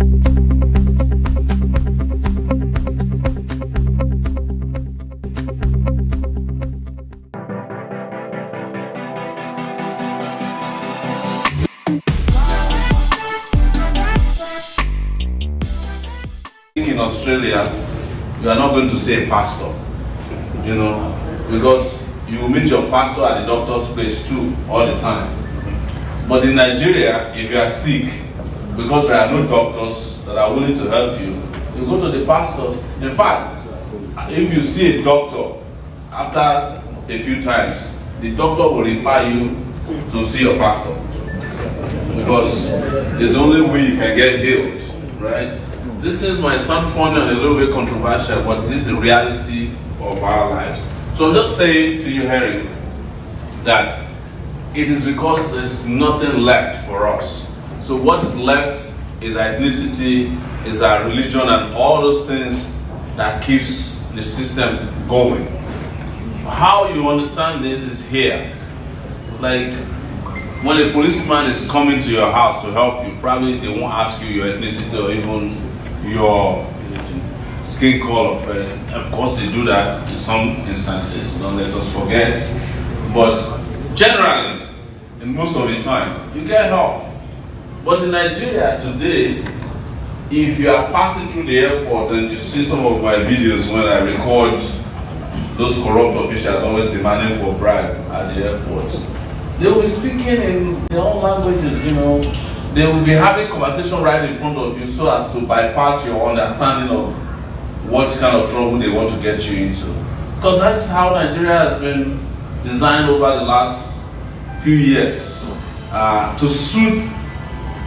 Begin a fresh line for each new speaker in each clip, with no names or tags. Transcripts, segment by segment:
In Australia, you are not going to see a pastor, you know, because you meet your pastor at the doctor's place too all the time. But in Nigeria, if you are sick, because there are no doctors that are willing to help you, you go to the pastors. In fact, if you see a doctor, after a few times, the doctor will refer you to see your pastor, because it's the only way you can get healed, right? This is might sound funny and a little bit controversial, but this is the reality of our lives. So I'm just saying to you, Harry, that it is because there's nothing left for us. So what is left is our ethnicity, is our religion, and all those things that keeps the system going. How you understand this is here. Like when a policeman is coming to your house to help you, probably they won't ask you your ethnicity or even your skin color first. Of course they do that in some instances, don't let us forget. But generally, in most of the time, you get help. But in Nigeria today, if you are passing through the airport and you see some of my videos when I record those corrupt officials always demanding for bribe at the airport, they will be speaking in their own languages, you know. They will be having conversation right in front of you so as to bypass your understanding of what kind of trouble they want to get you into. Because that's how Nigeria has been designed over the last few years, to suit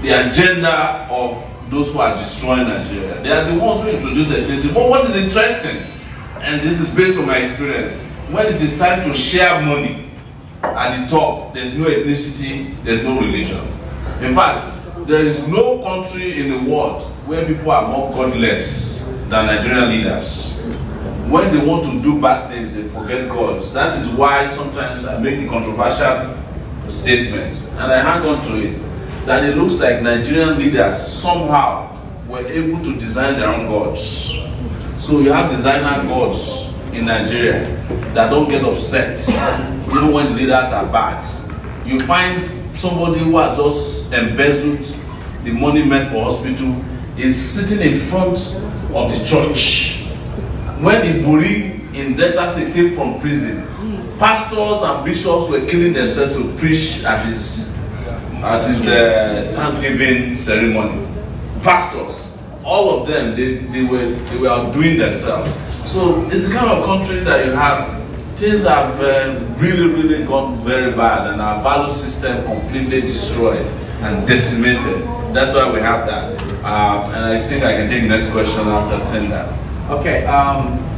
the agenda of those who are destroying Nigeria. They are the ones who introduce ethnicity. But what is interesting, and this is based on my experience, when it is time to share money at the top, there's no ethnicity, there's no religion. In fact, there is no country in the world where people are more godless than Nigerian leaders. When they want to do bad things, they forget God. That is why sometimes I make the controversial statement, and I hang on to it, that it looks like Nigerian leaders somehow were able to design their own gods. So you have designer gods in Nigeria that don't get upset even when the leaders are bad. You find somebody who has just embezzled the money meant for hospital is sitting in front of the church. When the Buri in Delta State came from prison, pastors and bishops were killing themselves to preach at his Thanksgiving ceremony. Pastors, all of them, they were outdoing themselves. So it's the kind of country that you have. Things have really gone very bad, and our value system completely destroyed and decimated. That's why we have that. And I think I can take the next question after saying that.
Okay,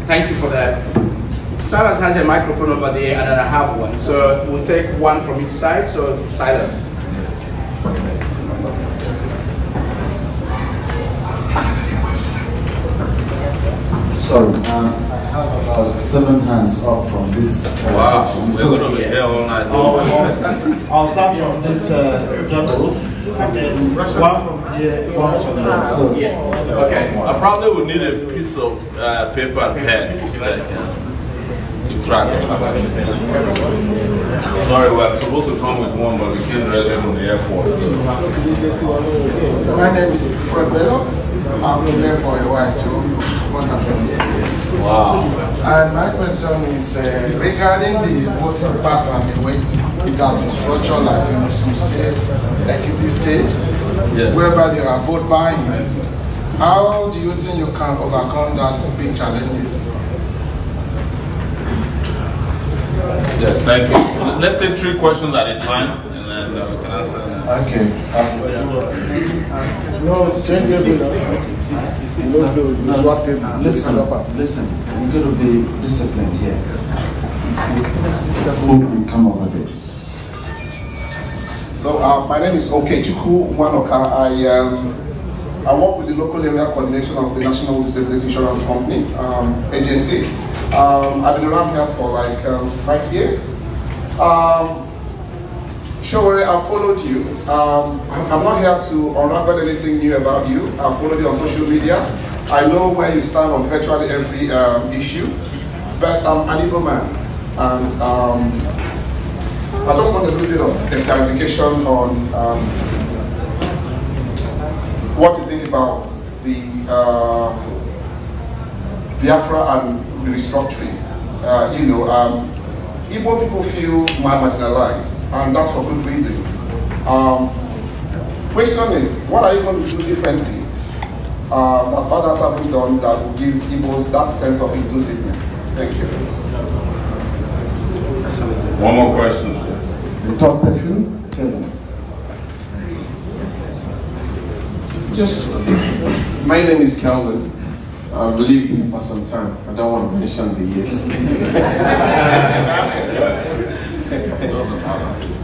thank you for that. Silas has a microphone over there, and then I have one. So we'll take one from each side. So Silas.
Sorry, I have about 7 hands up from this
wow,
section.
We're going to be here all night.
I'll start from this table, and then one from here, one from there.
So,
Okay, I probably would need a piece of paper and pen so that I can keep track. Sorry, we're supposed to come with one, but we came directly from the airport.
My name is Fred Bello. I've been there for a while too, more than 28 years.
Wow.
And my question is regarding the voting pattern, the way it has been structured, like in some state, like it is state,
yes,
whereby there are vote buying. How do you think you can overcome that big challenges?
Yes, thank you. Let's take 3 questions at a time, and then we can answer them.
okay.
No, change table.
Listen, we're going to be disciplined here. Who will come over there?
So my name is Okechukwu Wanoka. I work with the local area coordination of the National Disability Insurance Company agency. I've been around here for like 5 years. Sowore, I followed you. I'm not here to unravel anything new about you. I followed you on social media. I know where you stand on virtually every issue, but I'm an Igbo man. And I just want a little bit of a clarification on what you think about the Biafra and the restructuring. Igbo people feel marginalized, and that's for good reason. Question is, what are you going to do differently that others haven't done that will give Igbos that sense of inclusiveness? Thank you.
One more question.
The third person, Kevin.
Just, my name is Calvin. I've believed him for some time. I don't want to mention the years.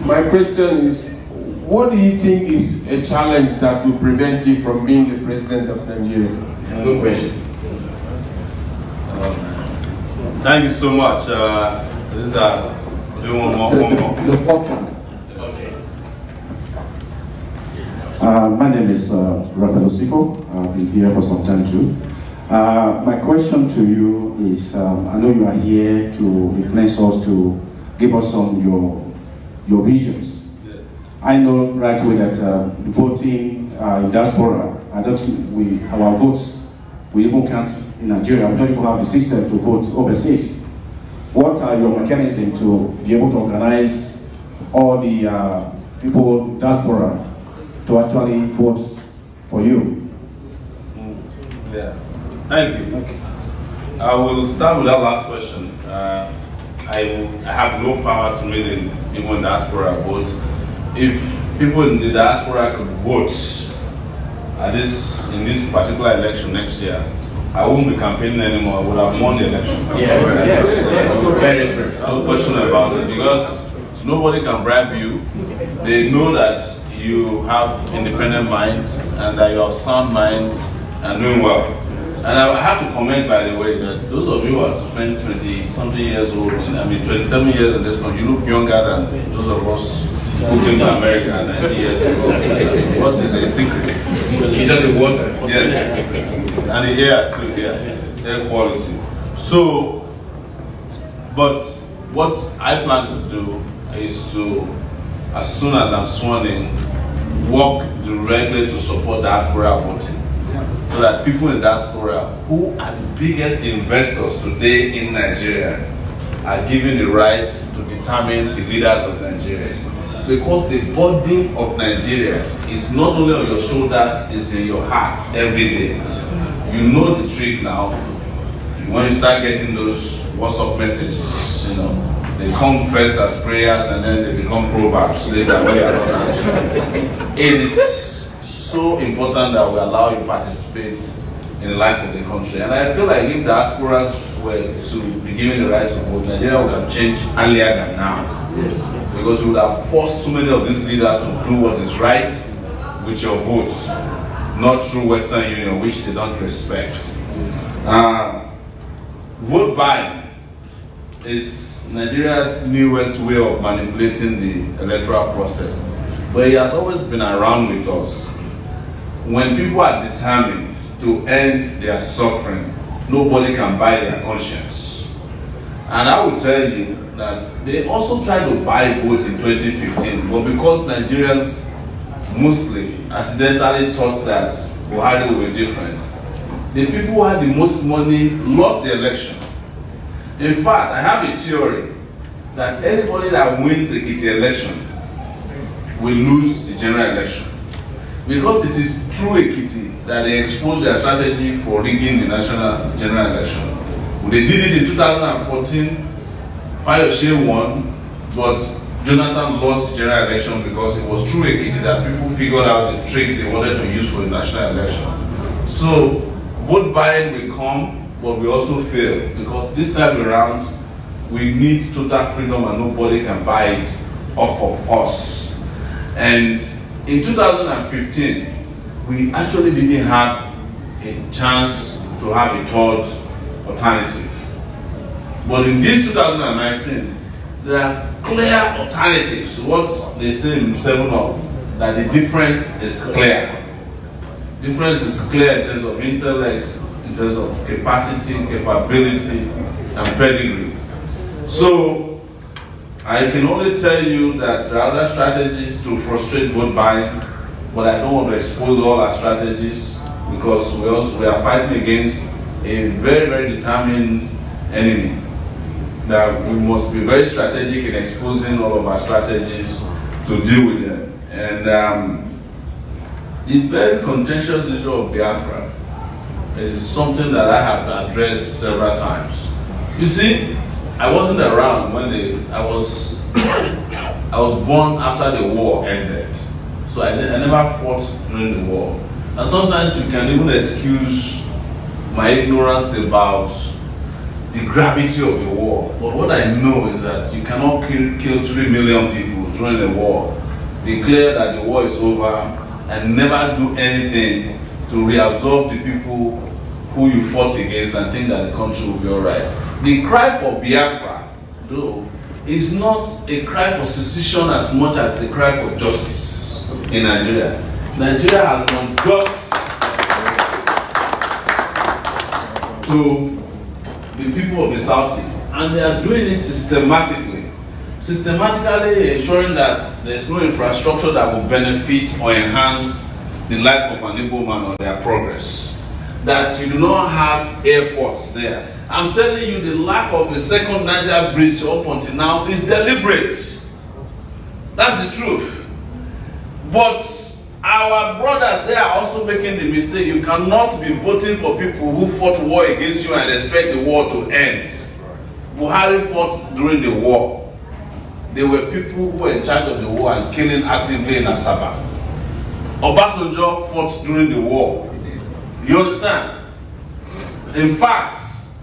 My question is, what do you think is a challenge that will prevent you from being the president of Nigeria?
Good question.
Thank you so much. This is doing one more.
The fourth one.
Okay.
My name is Rafael Osiko. I've been here for some time too. My question to you is, I know you are here to influence us, to give us some your visions.
Yes.
I know right away that voting in diaspora, I don't think our votes, we even can't in Nigeria. We don't even have the system to vote overseas. What are your mechanisms to be able to organize all the people diaspora to actually vote for you?
Yeah. Thank you. Okay. I will start with that last question. I have no power to make people in diaspora vote. If people in the diaspora could vote in this particular election next year, I won't be campaigning anymore. I would have won the election.
Yes. Very true.
No question about it, because nobody can bribe you. They know that you have independent minds and that you have sound minds and doing well. And I have to comment, by the way, that those of you who have spent 20-something years old, 27 years in this country, you look younger than those of us who came to America 90 years ago. What is the secret?
It's just the water.
Yes. And the air too, air quality. So, but what I plan to do is to, as soon as I'm sworn in, work directly to support diaspora voting. So that people in diaspora, who are the biggest investors today in Nigeria, are given the right to determine the leaders of Nigeria. Because the burden of Nigeria is not only on your shoulders, it's in your heart every day. You know the trick now. When you start getting those WhatsApp messages, they come first as prayers and then they become proverbs later when you are not answering. It is so important that we allow you to participate in the life of the country. And I feel like if diasporans were to be given the right to vote, Nigeria would have changed earlier than now.
Yes.
Because we would have forced so many of these leaders to do what is right with your vote, not through Western Union, which they don't respect. Vote buying is Nigeria's newest way of manipulating the electoral process. But it has always been around with us. When people are determined to end their suffering, nobody can buy their conscience. And I will tell you that they also tried to buy votes in 2015, but because Nigerians mostly accidentally thought that Buhari would be different, the people who had the most money lost the election. In fact, I have a theory that anybody that wins the election will lose the general election. Because it is through Ekiti that they exposed their strategy for rigging the national general election. When they did it in 2014, Fayose won, but Jonathan lost the general election because it was through Ekiti that people figured out the trick they wanted to use for the national election. So, vote buying will come, but we also fail, because this time around, we need total freedom and nobody can buy it off of us. And in 2015, we actually didn't have a chance to have a third alternative. But in this 2019, there are clear alternatives. What they say in 7-Up, that the difference is clear. Difference is clear in terms of intellect, in terms of capacity, capability, and pedigree. So, I can only tell you that there are other strategies to frustrate vote buying, but I don't want to expose all our strategies because we are fighting against a very, very determined enemy. That we must be very strategic in exposing all of our strategies to deal with them. And the very contentious issue of Biafra is something that I have addressed several times. You see, I wasn't around when I was born after the war ended. So I never fought during the war. And sometimes you can even excuse my ignorance about the gravity of the war. But what I know is that you cannot kill 3 million people during the war, declare that the war is over, and never do anything to reabsorb the people who you fought against and think that the country will be all right. The cry for Biafra, though, is not a cry for secession as much as a cry for justice in Nigeria. Nigeria has done just to the people of the Southeast, and they are doing it systematically ensuring that there is no infrastructure that will benefit or enhance the life of an Igbo man or their progress. That you do not have airports there. I'm telling you, the lack of a second Niger bridge up until now is deliberate. That's the truth. But our brothers, they are also making the mistake. You cannot be voting for people who fought war against you and expect the war to end. Buhari fought during the war. There were people who were in charge of the war and killing actively in Asaba. Obasanjo fought during the war. You understand? In fact,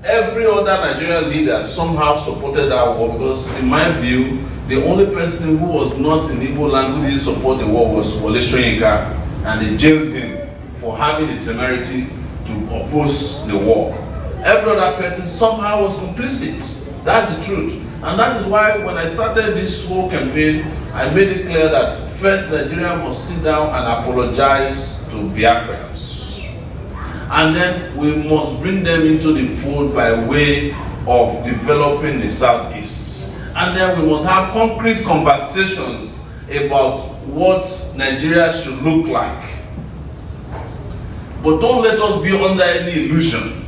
every other Nigerian leader somehow supported that war because, in my view, the only person who was not in Igbo land who didn't support the war was Wole Soyinka, and they jailed him for having the temerity to oppose the war. Every other person somehow was complicit. That's the truth. And that is why when I started this whole campaign, I made it clear that first Nigeria must sit down and apologize to Biafrans. And then we must bring them into the fold by way of developing the Southeast. And then we must have concrete conversations about what Nigeria should look like. But don't let us be under any illusion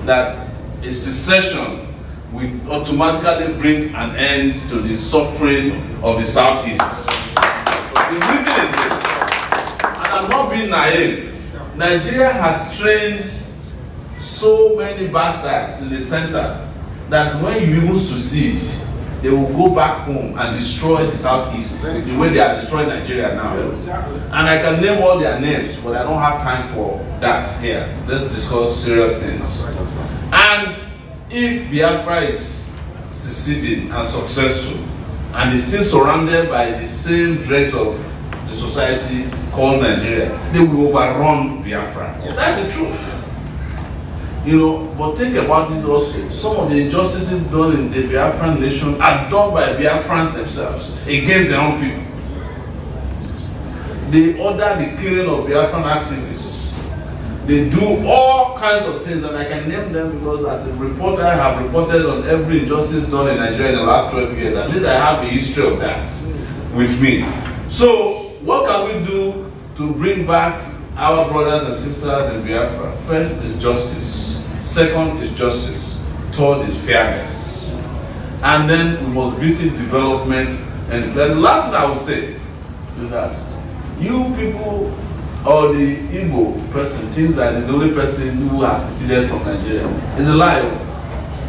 that a secession will automatically bring an end to the suffering of the Southeast. The reason is this, and I'm not being naive. Nigeria has trained so many bastards in the center that when you even succeed, they will go back home and destroy the Southeast the way they are destroying Nigeria now. And I can name all their names, but I don't have time for that here. Let's discuss serious things. And if Biafra is succeeding and successful, and is still surrounded by the same dregs of the society called Nigeria, they will overrun Biafra. That's the truth. You know, but think about it also. Some of the injustices done in the Biafran nation are done by Biafrans themselves against their own people. They order the killing of Biafran activists. They do all kinds of things, and I can name them because as a reporter I have reported on every injustice done in Nigeria in the last 12 years. At least I have a history of that with me. So what can we do to bring back our brothers and sisters in Biafra? First is justice. Second is justice. Third is fairness. And then we must visit development. And the last thing I will say is that you people or the Igbo person thinks that is the only person who has seceded from Nigeria. It's a lie.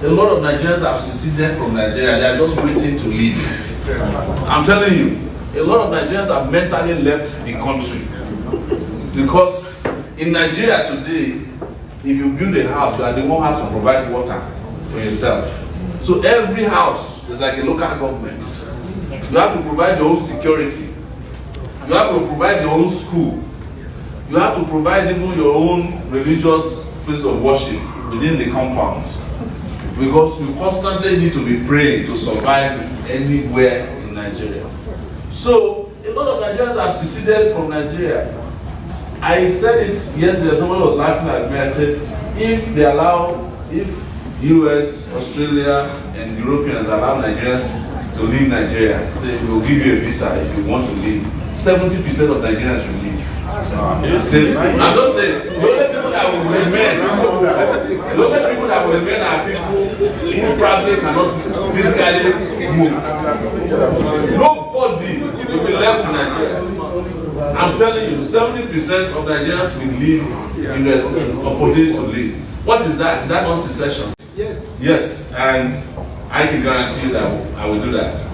A lot of Nigerians have seceded from Nigeria. They are just waiting to leave. I'm telling you, a lot of Nigerians have mentally left the country. Because in Nigeria today, if you build a house, you are the one who has to provide water for yourself. So every house is like a local government. You have to provide your own security. You have to provide your own school. You have to provide even your own religious place of worship within the compound. You because you constantly need to be praying to survive anywhere in Nigeria. So a lot of Nigerians have seceded from Nigeria. I said it yesterday, someone was laughing at me. I said, if US, Australia, and Europeans allow Nigerians to leave Nigeria, say we'll give you a visa if you want to leave, 70% of Nigerians will leave. I'm just saying, the only people that will remain, are people who probably cannot physically move. Nobody will be left in Nigeria. I'm telling you, 70% of Nigerians will leave in the opportunity to leave. What is that? Is that not secession?
Yes.
Yes, and I can guarantee you that I will do that.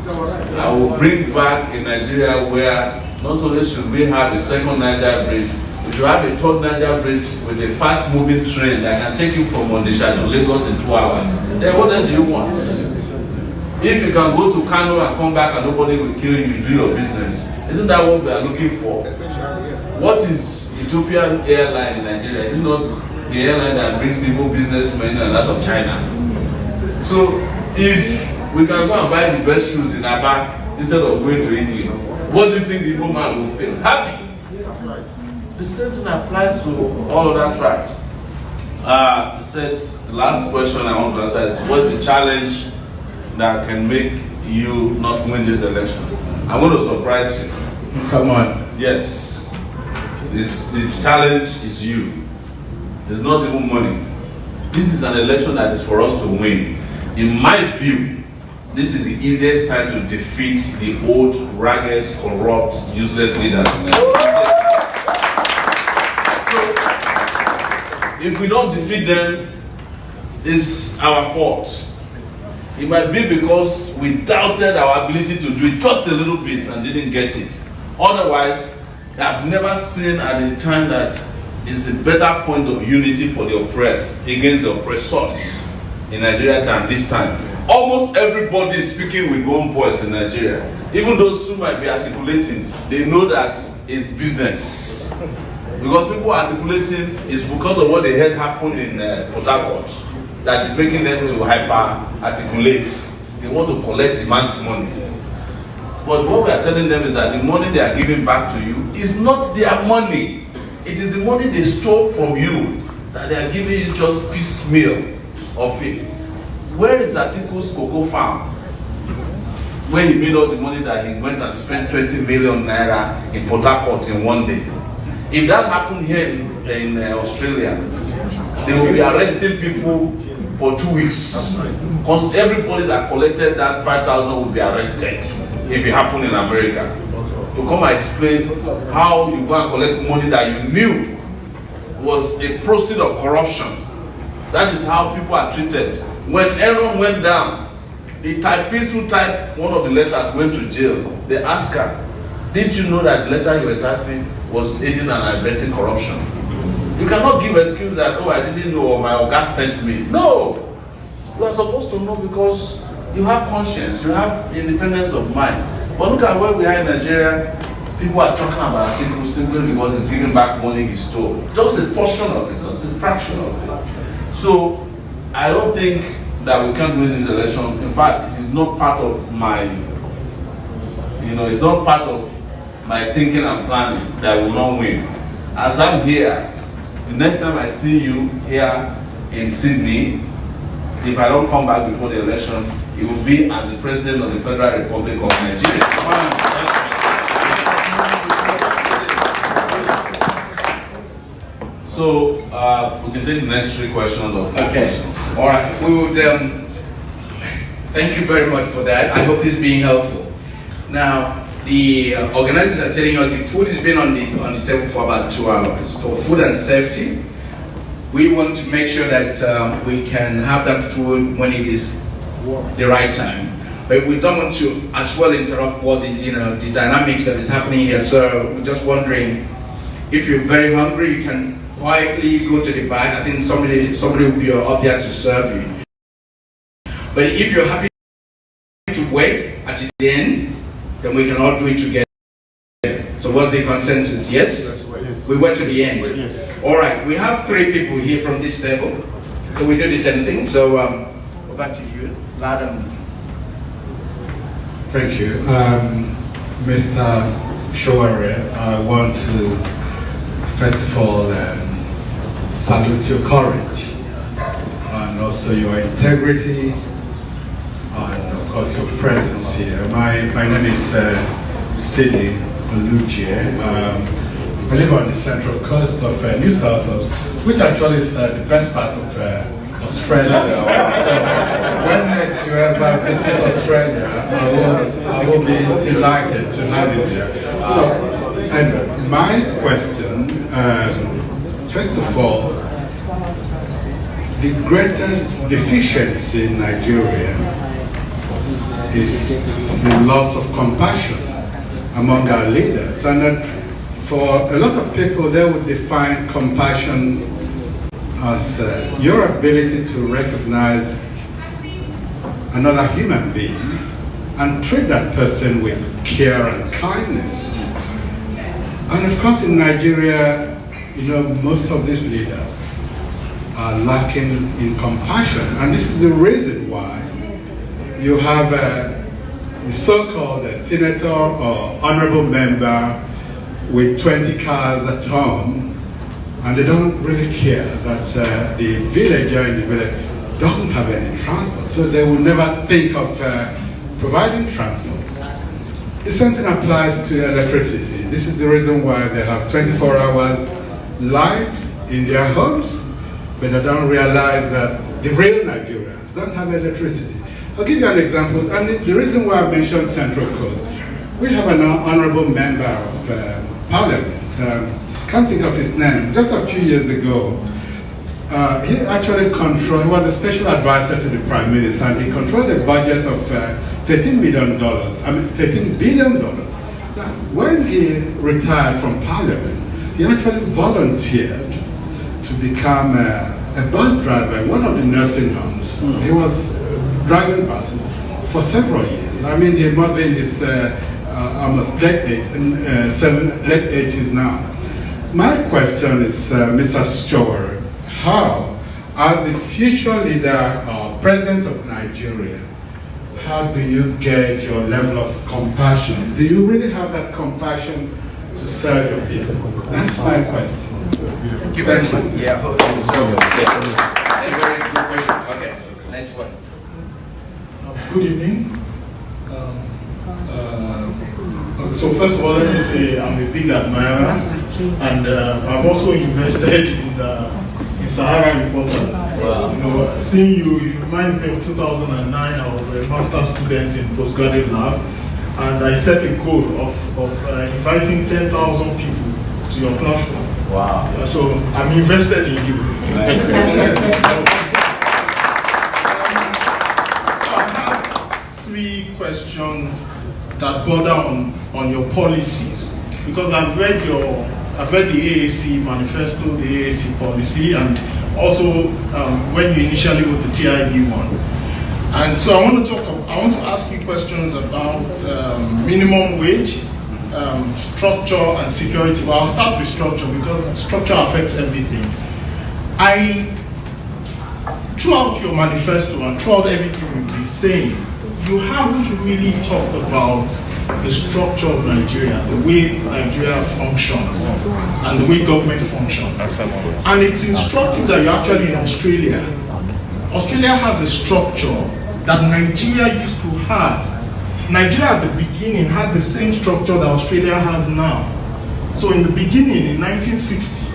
I will bring back a Nigeria where not only should we have a second Niger bridge, we should have a third Niger bridge with a fast-moving train that can take you from Onitsha to Lagos in 2 hours. Then what else do you want? If you can go to Kano and come back and nobody will kill you, you do your business. Isn't that what we are looking for?
Essentially, yes.
What is Ethiopian airline in Nigeria? Is it not the airline that brings evil businessmen and out of China? So if we can go and buy the best shoes in Aba instead of going to Italy, what do you think the Igbo man will feel? Happy. The same thing applies to all other tribes. Said the last question I want to answer is, what's the challenge that can make you not win this election? I'm going to surprise you.
Come on.
Yes. The challenge is you. It's not even money. This is an election that is for us to win. In my view, this is the easiest time to defeat the old, ragged, corrupt, useless leaders. So, if we don't defeat them, it's our fault. It might be because we doubted our ability to do it just a little bit and didn't get it. Otherwise, I've never seen at a time that is a better point of unity for the oppressed against the oppressors in Nigeria than this time. Almost everybody is speaking with one voice in Nigeria. Even those who might be articulating, they know that it's business. Because people articulating is because of what they heard happen in Port Harcourt that is making them to hyper-articulate. They want to collect the man's money. But what we are telling them is that the money they are giving back to you is not their money. It is the money they stole from you that they are giving you just piecemeal of it. Where is Atiku's cocoa farm? Where he made all the money that he went and spent 20 million naira in Port Harcourt in one day. If that happened here in Australia, they will be arresting people for 2 weeks. Because everybody that collected that 5,000 will be arrested if it happened in America. To come and explain how you go and collect money that you knew was a proceed of corruption. That is how people are treated. When Aaron went down, the typist who typed one of the letters went to jail. They asked her, did you know that the letter you were typing was aiding and abetting corruption? You cannot give excuse that, oh, I didn't know, or my Oga sent me. No! You are supposed to know because you have conscience, you have independence of mind. But look at where we are in Nigeria. People are talking about Atiku simply because he's giving back money he stole. Just a portion of it, just a fraction of it. So, I don't think that we can't win this election. In fact, it is not part of my, it's not part of my thinking and planning that we will not win. As I'm here, the next time I see you here in Sydney, if I don't come back before the election, it will be as the President of the Federal Republic of Nigeria. So we can take the next 3 questions or 4 questions.
All right. We would thank you very much for that. I hope this is being helpful. Now, the organizers are telling us the food has been on the table for about 2 hours. For food and safety, we want to make sure that we can have that food when it is the right time. But we don't want to as well interrupt what the dynamics that is happening here. So we're just wondering, if you're very hungry, you can quietly go to the back. I think somebody will be up there to serve you. But if you're happy to wait at the end, then we can all do it together. So what's the consensus? Yes? We went to the end. Yes. All right. We have 3 people here from this table. So we do the same thing. So Over to you, loud and
Thank you. Mr. Sowore, I want to first of all salute your courage and also your integrity and of course your presence here. My name is Sidi Olujie. I live on the central coast of New South Wales, which actually is the best part of Australia. So when next you ever visit Australia, I will be delighted to have you there. So, and my question, first of all, the greatest deficiency in Nigeria is the loss of compassion among our leaders. And that for a lot of people, they would define compassion as your ability to recognize another human being and treat that person with care and kindness. And of course in Nigeria, you know, most of these leaders are lacking in compassion. And this is the reason why you have the so-called senator or honorable member with 20 cars at home, and they don't really care that the villager in the village doesn't have any transport, so they will never think of providing transport. The same thing applies to electricity. This is the reason why they have 24 hours light in their homes, but they don't realize that the real Nigerians don't have electricity. I'll give you an example, and the reason why I mentioned Central Coast, we have an honorable member of Parliament, can't think of his name, just a few years ago, he actually controlled, he was a special advisor to the Prime Minister, and he controlled a budget of $13 billion. Now, when he retired from Parliament, he actually volunteered to become a bus driver in one of the nursing homes. He was driving buses for several years. I mean, he must be in his almost late 80s now. My question is, Mr. Sowore, how, as the future leader or president of Nigeria, how do you gauge your level of compassion? Do you really have that compassion to serve your people? That's my question.
Thank you very much. Yeah, so, a very good question. Okay, next one.
Good evening. So first of all, let me say I'm a big admirer, and I've also invested in Sahara Reporters. Wow. You know, seeing you, it reminds me of 2009. I was a master's student in postgraduate lab, and I set a goal of inviting 10,000 people to your platform. Wow. So I'm invested in you. Thank you. I have 3 questions that border on your policies, because I've read the AAC manifesto, the AAC policy, and also when you initially wrote the TIB one. And so I want to ask you questions about minimum wage, structure and security. Well, I'll start with structure because structure affects everything. Throughout your manifesto and throughout everything you've been saying, you haven't really talked about the structure of Nigeria, the way Nigeria functions, and the way government functions. And it's instructive that you're actually in Australia. Australia has a structure that Nigeria used to have. Nigeria at the beginning had the same structure that Australia has now. So in the beginning, in 1960,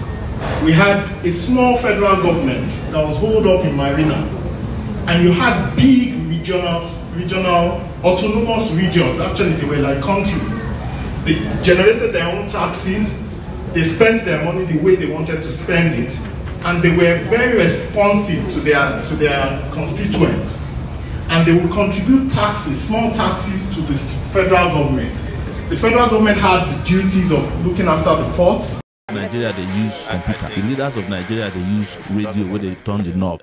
we had a small federal government that was holed up in Marina, and you had big regional autonomous regions. Actually, they were like countries. They generated their own taxes, they spent their money the way they wanted to spend it, and they were very responsive to their constituents. And they would contribute taxes, small taxes, to the federal government. The federal government had the duties of looking after the ports.
Nigeria, they use computer. The leaders of Nigeria, they use radio where they turn the knob.